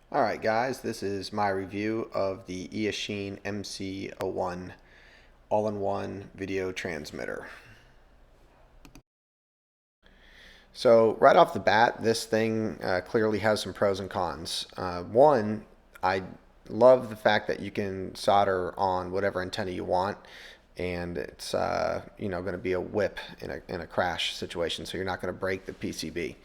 Alright guys, this is my review of the Eachine MC01 all-in-one video transmitter. So right off the bat, this thing clearly has some pros and cons. One, I love the fact that you can solder on whatever antenna you want, and it's going to be a whip in a crash situation, so you're not going to break the PCB.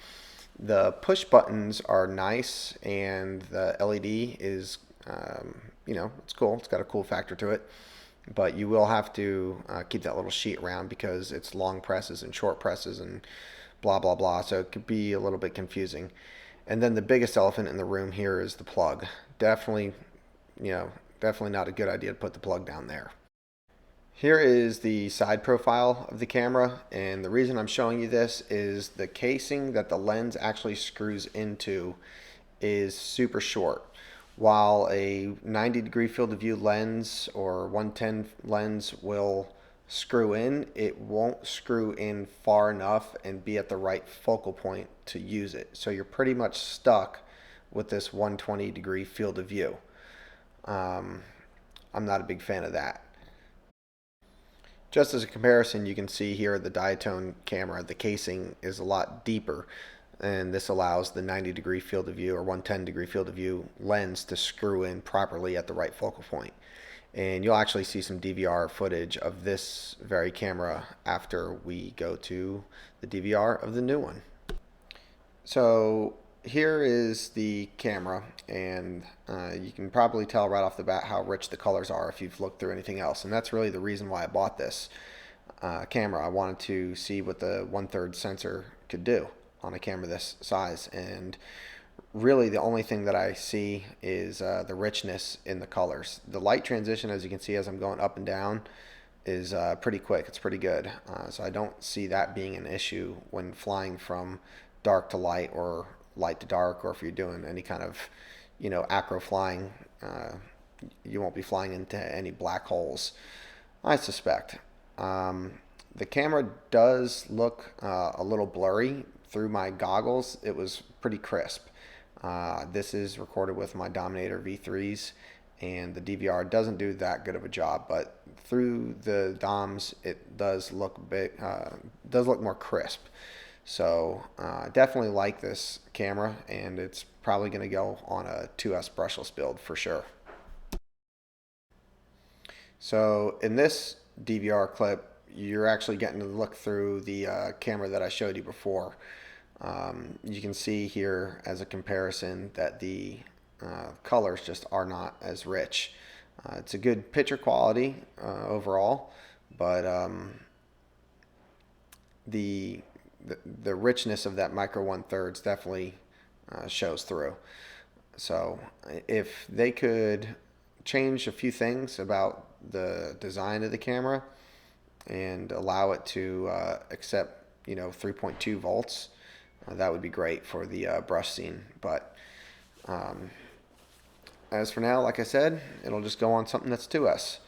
The push buttons are nice, and the LED is, it's cool. It's got a cool factor to it. But you will have to keep that little sheet around because it's long presses and short presses and blah, blah, blah. So it could be a little bit confusing. And then the biggest elephant in the room here is the plug. Definitely, definitely not a good idea to put the plug down there. Here is the side profile of the camera, and the reason I'm showing you this is the casing that the lens actually screws into is super short. While a 90-degree field of view lens or 110 lens will screw in, it won't screw in far enough and be at the right focal point to use it. So you're pretty much stuck with this 120-degree field of view. I'm not a big fan of that. Just as a comparison, you can see here the diatone camera, the casing is a lot deeper, and this allows the 90-degree field of view or 110-degree field of view lens to screw in properly at the right focal point. And you'll actually see some DVR footage of this very camera after we go to the DVR of the new one. So here is the camera, and you can probably tell right off the bat how rich the colors are if you've looked through anything else, and that's really the reason why I bought this camera. I wanted to see what the 1/3 sensor could do on a camera this size, and really the only thing that I see is the richness in the colors. The light transition, as you can see as I'm going up and down, is pretty quick. It's pretty good, so I don't see that being an issue when flying from dark to light or light to dark, or if you're doing any kind of acro flying, you won't be flying into any black holes, I suspect. The camera does look a little blurry through my goggles. It was pretty crisp. This is recorded with my Dominator V3s, and the DVR doesn't do that good of a job, but through the DOMs it does look more crisp. So definitely like this camera, and it's probably going to go on a 2S brushless build for sure. So in this DVR clip, you're actually getting to look through the camera that I showed you before. You can see here as a comparison that the colors just are not as rich. It's a good picture quality overall, but the richness of that micro 1/3 definitely shows through. So if they could change a few things about the design of the camera and allow it to accept 3.2 volts, that would be great for the brush scene. But as for now, like I said, it'll just go on something that's 2S.